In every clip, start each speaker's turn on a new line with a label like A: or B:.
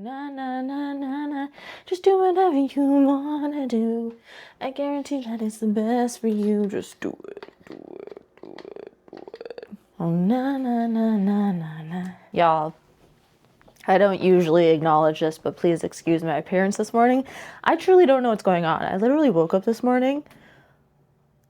A: na na na na na. Just do whatever you wanna do. I guarantee that it's the best for you. Just do it, do it, do it, do it. Oh na na na na na na. Y'all, I don't usually acknowledge this, but please excuse my appearance this morning. I truly don't know what's going on. I literally woke up this morning.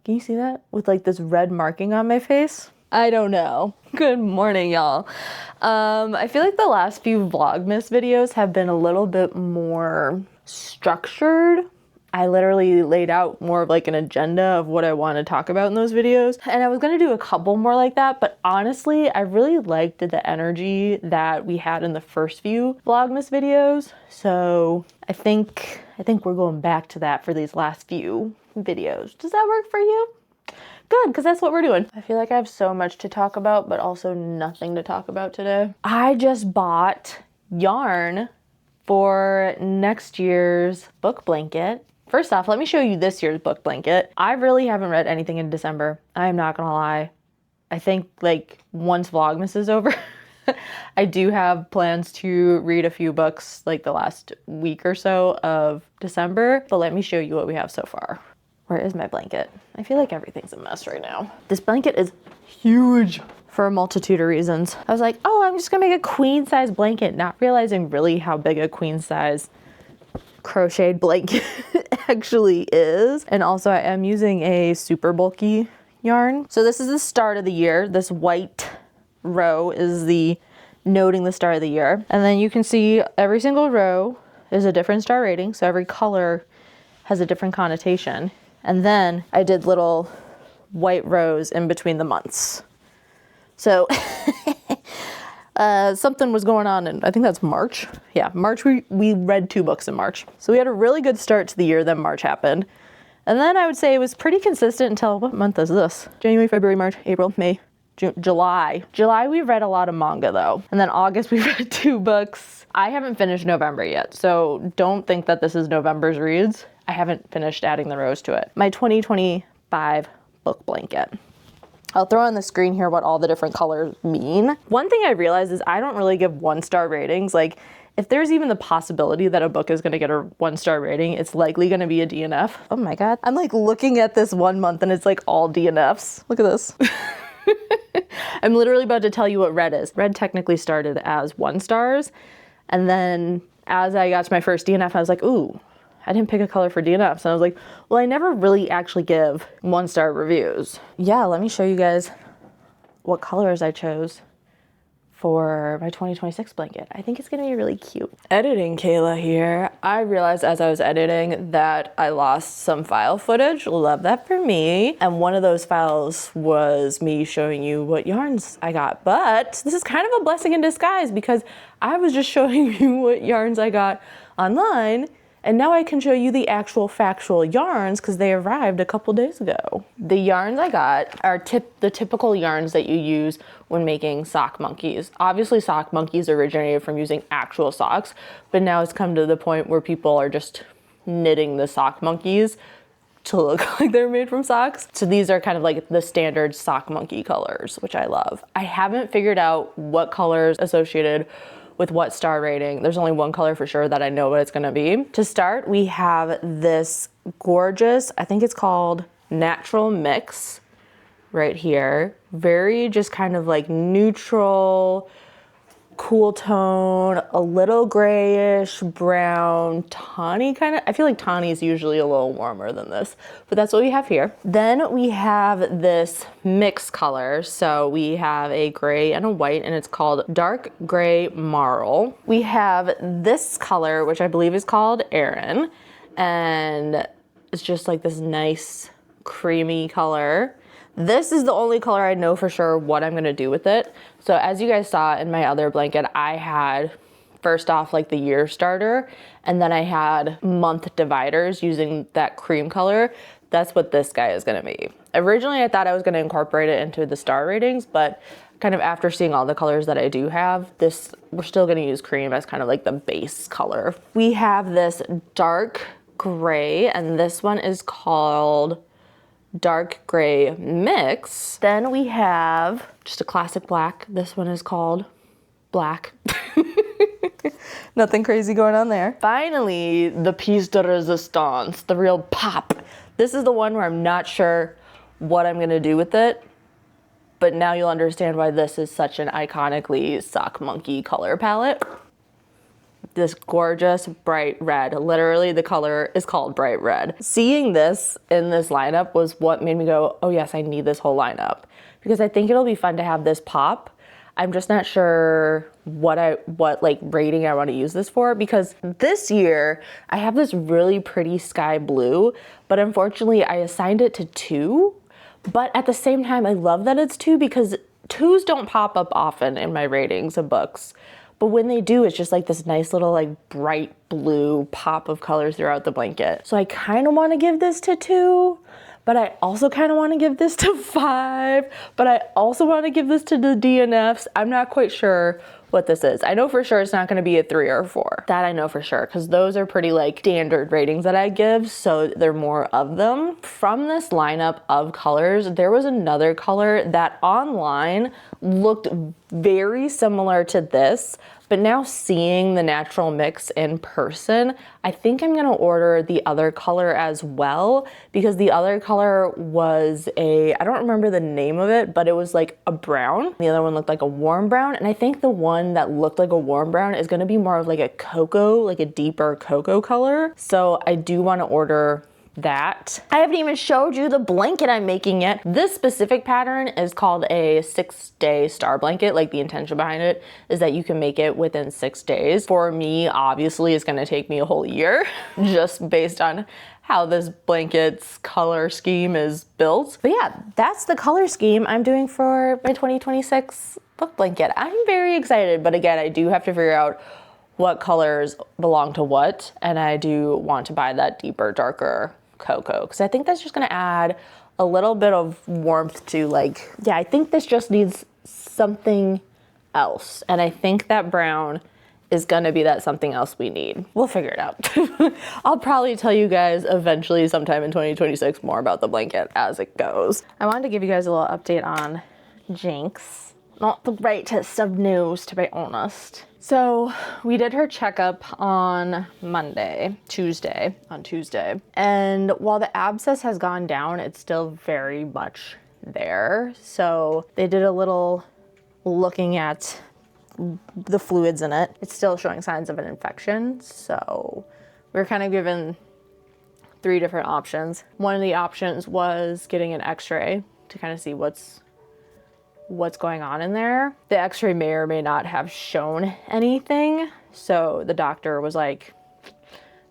A: Can you see that? With like this red marking on my face. I don't know. Good morning, y'all. I feel like the last few Vlogmas videos have been a little bit more structured. I literally laid out more of like an agenda of what I want to talk about in those videos. And I was going to do a couple more like that, but honestly, I really liked the energy that we had in the first few Vlogmas videos. So I think we're going back to that for these last few videos. Does that work for you? Good, because that's what we're doing. I feel like I have so much to talk about, but also nothing to talk about today. I just bought yarn for next year's book blanket. First off, let me show you this year's book blanket. I really haven't read anything in December. I am not gonna lie. I think like once Vlogmas is over, I do have plans to read a few books like the last week or so of December, but let me show you what we have so far. Where is my blanket? I feel like everything's a mess right now. This blanket is huge for a multitude of reasons. I was like, oh, I'm just gonna make a queen size blanket, not realizing really how big a queen size crocheted blanket actually is. And also I am using a super bulky yarn. So this is the start of the year. This white row is the noting the start of the year. And then you can see every single row is a different star rating. So every color has a different connotation. And then I did little white rows in between the months. So something was going on in, I think that's March. Yeah, March, we read 2 books in March. So we had a really good start to the year, then March happened. And then I would say it was pretty consistent until, what month is this? January, February, March, April, May, June, July. July we read a lot of manga though. And then August we read 2 books. I haven't finished November yet, so don't think that this is November's reads. I haven't finished adding the rows to it. My 2025 book blanket. I'll throw on the screen here what all the different colors mean. One thing I realized is I don't really give 1-star ratings. Like if there's even the possibility that a book is gonna get a 1-star rating, it's likely gonna be a DNF. Oh my God. I'm like looking at this 1 month and it's like all DNFs. Look at this. I'm literally about to tell you what red is. Red technically started as 1 stars. And then as I got to my first DNF, I was like, ooh, I didn't pick a color for DNFs. And I was like, well, I never really actually give 1-star reviews. Yeah, let me show you guys what colors I chose for my 2026 blanket. I think it's gonna be really cute. Editing Kayla here. I realized as I was editing that I lost some file footage. Love that for me. And one of those files was me showing you what yarns I got. But this is kind of a blessing in disguise because I was just showing you what yarns I got online. And now I can show you the actual factual yarns because they arrived a couple days ago. The yarns I got are the typical yarns that you use when making sock monkeys. Obviously sock monkeys originated from using actual socks, but now it's come to the point where people are just knitting the sock monkeys to look like they're made from socks. So these are kind of like the standard sock monkey colors, which I love. I haven't figured out what colors associated with what star rating. There's only one color for sure that I know what it's gonna be. To start, we have this gorgeous, I think it's called Natural Mix right here. Very just kind of like neutral, cool tone, a little grayish, brown, tawny kind of. I feel like tawny is usually a little warmer than this, but that's what we have here. Then we have this mix color. So we have a gray and a white, and it's called Dark Gray Marl. We have this color, which I believe is called Erin, and it's just like this nice creamy color. This is the only color I know for sure what I'm gonna do with it. So as you guys saw in my other blanket, I had first off like the year starter, and then I had month dividers using that cream color. That's what this guy is gonna be. Originally I thought I was gonna incorporate it into the star ratings, but kind of after seeing all the colors that I do have, we're still gonna use cream as kind of like the base color. We have this dark gray, and this one is called Dark Gray Mix. Then we have just a classic black. This one is called Black. Nothing crazy going on there. Finally, the piece de resistance, the real pop. This is the one where I'm not sure what I'm gonna do with it, but now you'll understand why this is such an iconically sock monkey color palette. This gorgeous bright red. Literally the color is called bright red. Seeing this in this lineup was what made me go, oh yes, I need this whole lineup, because I think it'll be fun to have this pop. I'm just not sure what like rating I want to use this for, because this year I have this really pretty sky blue, but unfortunately I assigned it to 2. But at the same time, I love that it's 2 because 2s don't pop up often in my ratings of books. But when they do, it's just like this nice little like bright blue pop of colors throughout the blanket. So I kind of want to give this to 2, but I also kind of want to give this to 5, but I also want to give this to the DNFs. I'm not quite sure what this is. I know for sure it's not going to be a 3 or a 4. That I know for sure, because those are pretty like standard ratings that I give, so there are more of them. From this lineup of colors, there was another color that online looked very similar to this, but now seeing the natural mix in person, I think I'm gonna order the other color as well, because the other color was I don't remember the name of it, but it was like a brown. The other one looked like a warm brown, and I think the one that looked like a warm brown is gonna be more of like a cocoa, like a deeper cocoa color. So I do wanna order that. I haven't even showed you the blanket I'm making yet. This specific pattern is called a 6-day star blanket. Like the intention behind it is that you can make it within 6 days. For me, obviously, it's gonna take me a whole year just based on how this blanket's color scheme is built. But yeah, that's the color scheme I'm doing for my 2026 book blanket. I'm very excited, but again, I do have to figure out what colors belong to what, and I do want to buy that deeper, darker cocoa, because I think that's just gonna add a little bit of warmth to like, yeah, I think this just needs something else, and I think that brown is gonna be that something else we need. We'll figure it out. I'll probably tell you guys eventually sometime in 2026 more about the blanket as it goes. I wanted to give you guys a little update on Jinx. Not the greatest of news, to be honest. So we did her checkup on Tuesday, and while the abscess has gone down, it's still very much there. So they did a little looking at the fluids in it. It's still showing signs of an infection. So we were kind of given 3 different options. One of the options was getting an x-ray to kind of see what's going on in there. The x-ray may or may not have shown anything. So the doctor was like,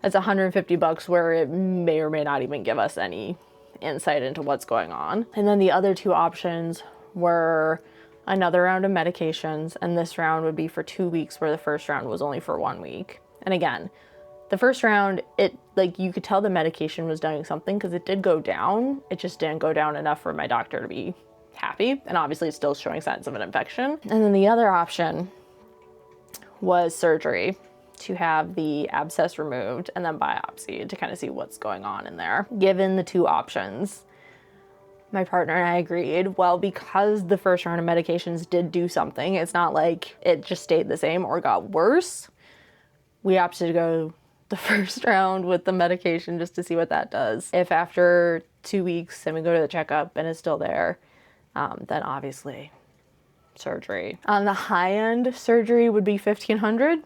A: that's $150 where it may or may not even give us any insight into what's going on. And then the other 2 options were another round of medications, and this round would be for 2 weeks where the first round was only for 1 week. And again, the first round, it like you could tell the medication was doing something because it did go down. It just didn't go down enough for my doctor to be happy, and obviously it's still showing signs of an infection. And then the other option was surgery to have the abscess removed and then biopsy to kind of see what's going on in there. Given the 2 options, my partner and I agreed, well, because the first round of medications did do something, it's not like it just stayed the same or got worse. We opted to go the first round with the medication just to see what that does. If after 2 weeks and we go to the checkup and it's still there, then obviously surgery. On the high end, surgery would be $1,500.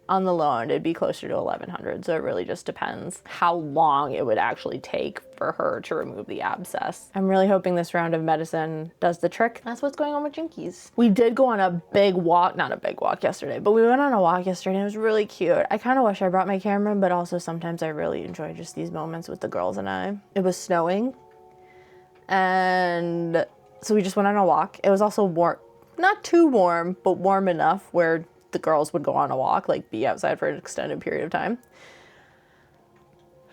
A: On the low end, it'd be closer to $1,100. So it really just depends how long it would actually take for her to remove the abscess. I'm really hoping this round of medicine does the trick. That's what's going on with Jinkies. We did go on a big walk, not a big walk yesterday, but we went on a walk yesterday and it was really cute. I kind of wish I brought my camera, but also sometimes I really enjoy just these moments with the girls and I. It was snowing, and so we just went on a walk. It was also warm, not too warm, but warm enough where the girls would go on a walk, like be outside for an extended period of time.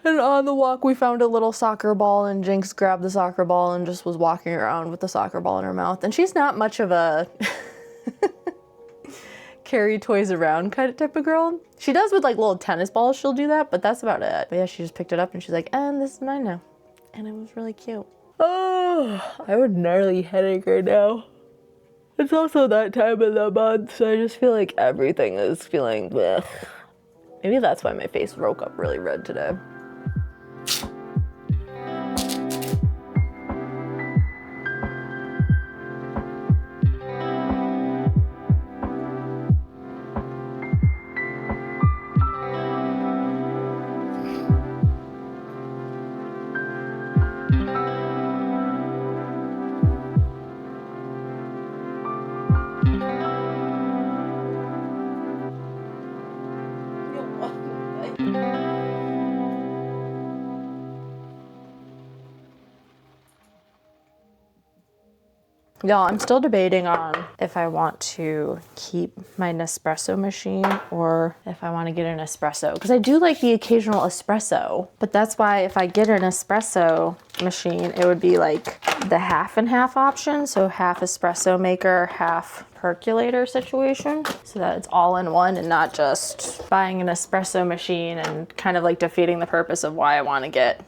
A: And on the walk, we found a little soccer ball, and Jinx grabbed the soccer ball and just was walking around with the soccer ball in her mouth. And she's not much of a carry toys around kind of type of girl. She does with like little tennis balls, she'll do that, but that's about it. But yeah, she just picked it up and she's like, and this is mine now. And it was really cute. Oh, I have a gnarly headache right now. It's also that time of the month, so I just feel like everything is feeling blech. Maybe that's why my face woke up really red today. Y'all, I'm still debating on if I want to keep my Nespresso machine or if I want to get an espresso, because I do like the occasional espresso, but that's why if I get an espresso machine, it would be like the half and half option. So half espresso maker, half percolator situation, so that it's all in one and not just buying an espresso machine and kind of like defeating the purpose of why I want to get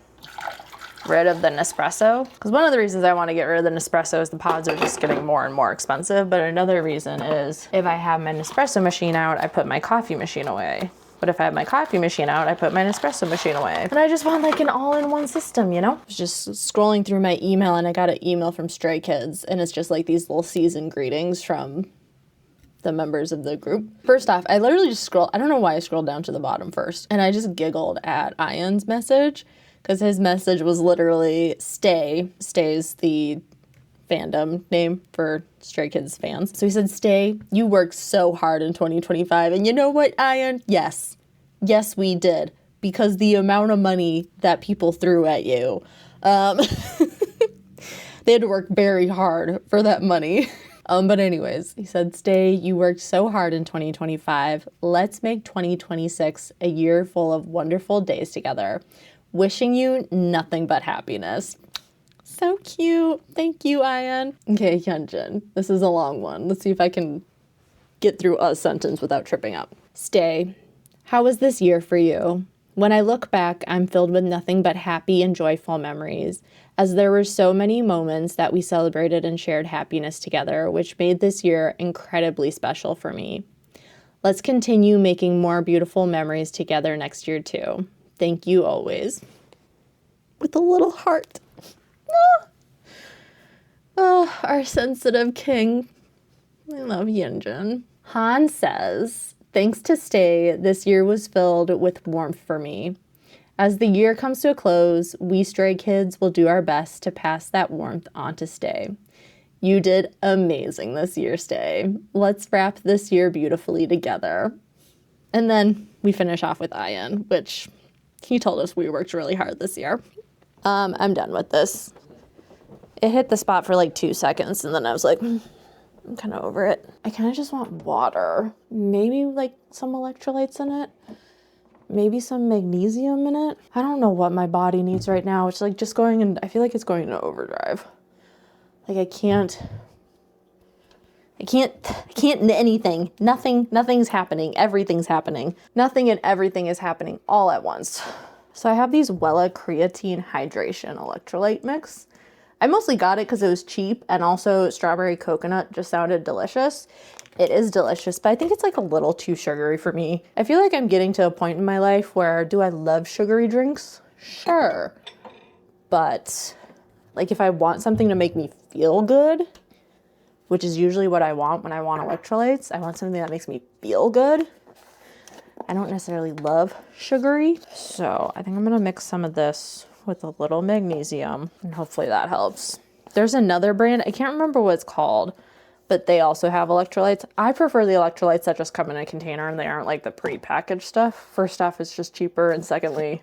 A: rid of the Nespresso. Because one of the reasons I want to get rid of the Nespresso is the pods are just getting more and more expensive. But another reason is if I have my Nespresso machine out, I put my coffee machine away. But if I have my coffee machine out, I put my Nespresso machine away. And I just want like an all-in-one system, you know? I was just scrolling through my email and I got an email from Stray Kids, and it's just like these little season greetings from the members of the group. First off, I literally just I don't know why I scrolled down to the bottom first, and I just giggled at Ian's message, because his message was literally stay. Stay's the fandom name for Stray Kids fans. So he said, "Stay, you worked so hard in 2025. And you know what, Ian? Yes, we did. Because the amount of money that people threw at you, they had to work very hard for that money." But anyways, he said, "Stay, you worked so hard in 2025. Let's make 2026 a year full of wonderful days together. Wishing you nothing but happiness." So cute. Thank you, Ian. Okay, Hyunjin. This is a long one. Let's see if I can get through a sentence without tripping up. "Stay, how was this year for you? When I look back, I'm filled with nothing but happy and joyful memories, as there were so many moments that we celebrated and shared happiness together, which made this year incredibly special for me. Let's continue making more beautiful memories together next year too. Thank you always." With a little heart. Our sensitive king. I love Yunjin. Han says, "Thanks to Stay, this year was filled with warmth for me. As the year comes to a close, we Stray Kids will do our best to pass that warmth on to Stay. You did amazing this year, Stay. Let's wrap this year beautifully together." And then we finish off with Ian, which he told us we worked really hard this year. I'm done with this. It hit the spot for like 2 seconds, and then I was like, I'm kind of over it. I kind of just want water. Maybe like some electrolytes in it. Maybe some magnesium in it. I don't know what my body needs right now. It's like just going in, I feel like it's going into overdrive. Like I can't anything. Nothing's happening. Everything's happening. Nothing and everything is happening all at once. So I have these Owala creatine hydration electrolyte mix. I mostly got it because it was cheap, and also strawberry coconut just sounded delicious. It is delicious, but I think it's like a little too sugary for me. I feel like I'm getting to a point in my life where, do I love sugary drinks? Sure. But like if I want something to make me feel good, which is usually what I want when I want electrolytes, I want something that makes me feel good. I don't necessarily love sugary. So I think I'm gonna mix some of this with a little magnesium, and hopefully that helps. There's another brand, I can't remember what it's called, but they also have electrolytes. I prefer the electrolytes that just come in a container and they aren't like the pre-packaged stuff. First off, it's just cheaper, and secondly,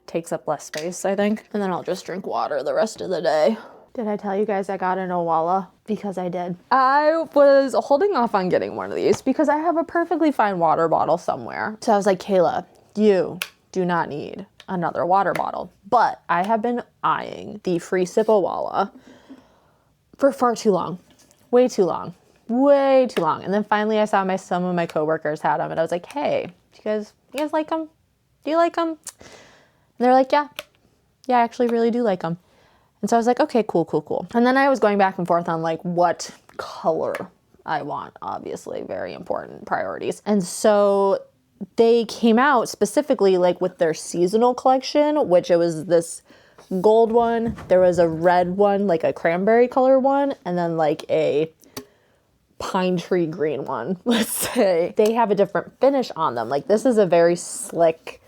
A: takes up less space, I think. And then I'll just drink water the rest of the day. Did I tell you guys I got an Owala? Because I did. I was holding off on getting one of these because I have a perfectly fine water bottle somewhere. So I was like, Kayla, you do not need another water bottle. But I have been eyeing the free sip Owala for far too long. Way too long. Way too long. And then finally I saw some of my coworkers had them, and I was like, hey, you guys like them? Do you like them? And they're like, yeah, I actually really do like them. And so I was like, okay, cool. And then I was going back and forth on like what color I want, obviously, very important priorities. And so they came out specifically like with their seasonal collection, which it was this gold one, there was a red one, like a cranberry color one, and then like a pine tree green one, let's say. They have a different finish on them. Like this is a very slick,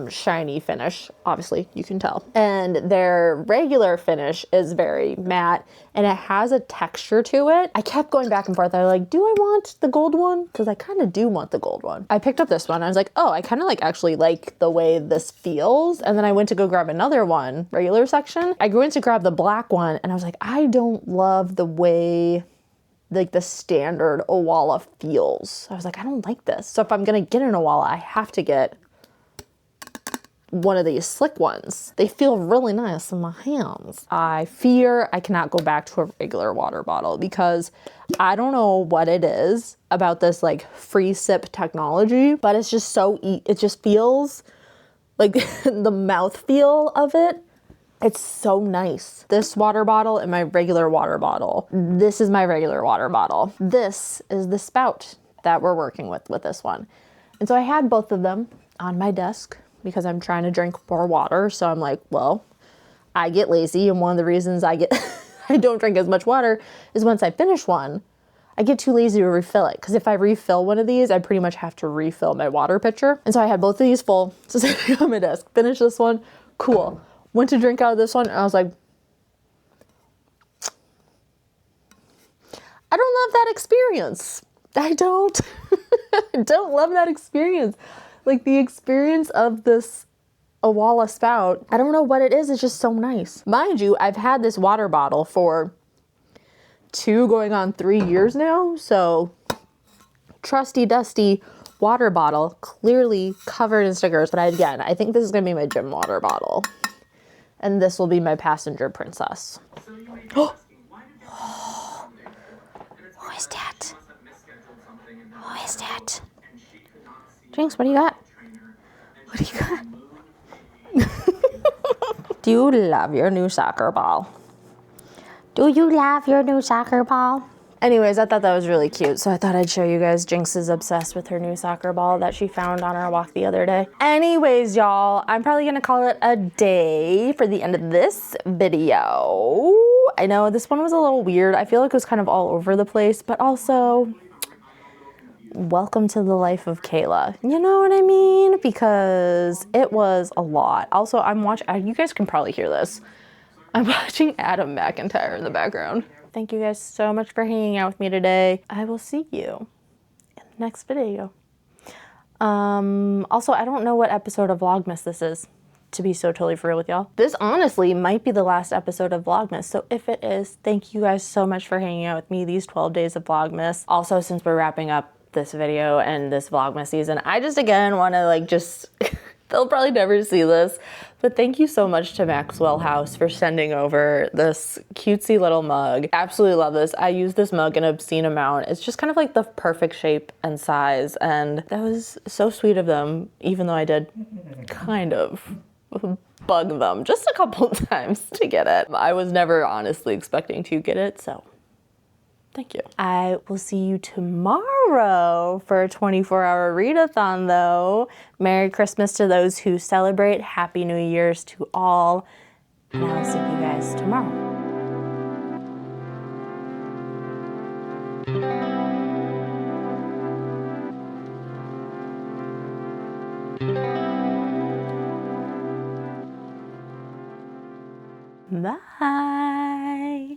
A: shiny finish, obviously you can tell. And their regular finish is very matte and it has a texture to it. I kept going back and forth. I was like, do I want the gold one? Because I kind of do want the gold one. I picked up this one. I was like, oh, I kind of like actually like the way this feels. And then I went to go grab another one, regular section. I went to grab the black one and I was like, I don't love the way like the standard Owala feels. I was like, I don't like this. So if I'm gonna get an Owala, I have to get one of these slick ones. They feel really nice in my hands. I fear I cannot go back to a regular water bottle because I don't know what it is about this like free sip technology, but it's just so, it just feels like the mouth feel of it. It's so nice. This water bottle and my regular water bottle. This is my regular water bottle. This is the spout that we're working with this one. And so I had both of them on my desk because I'm trying to drink more water. So I'm like, well, I get lazy. And one of the reasons I don't drink as much water is once I finish one, I get too lazy to refill it. Because if I refill one of these, I pretty much have to refill my water pitcher. And so I had both of these full. So sitting on my desk, finish this one, cool. Went to drink out of this one and I was like, I don't love that experience. I don't, I don't love that experience. Like the experience of this Owala spout, I don't know what it is. It's just so nice. Mind you, I've had this water bottle for 2 going on 3 years now. So trusty dusty water bottle, clearly covered in stickers. But again, I think this is gonna be my gym water bottle. And this will be my passenger princess. Who is that? Who is that? Jinx, what do you got? What do you got? Do you love your new soccer ball? Do you love your new soccer ball? Anyways, I thought that was really cute, so I thought I'd show you guys. Jinx is obsessed with her new soccer ball that she found on our walk the other day. Anyways, y'all, I'm probably gonna call it a day for the end of this video. I know this one was a little weird. I feel like it was kind of all over the place, but also, welcome to the life of Kayla. You know what I mean? Because it was a lot. Also, I'm watching, you guys can probably hear this. I'm watching Adam McIntyre in the background. Thank you guys so much for hanging out with me today. I will see you in the next video. Also, I don't know what episode of Vlogmas this is, to be so totally for real with y'all. This honestly might be the last episode of Vlogmas. So if it is, thank you guys so much for hanging out with me these 12 days of Vlogmas. Also, since we're wrapping up this video and this Vlogmas season, I just again want to like just they'll probably never see this, but thank you so much to Maxwell House for sending over this cutesy little mug. Absolutely love this. I use this mug an obscene amount. It's just kind of like the perfect shape and size, and that was so sweet of them, even though I did kind of bug them just a couple times to get it. I was never honestly expecting to get it, so thank you. I will see you tomorrow for a 24-hour readathon though. Merry Christmas to those who celebrate. Happy New Year's to all. And I'll see you guys tomorrow. Bye.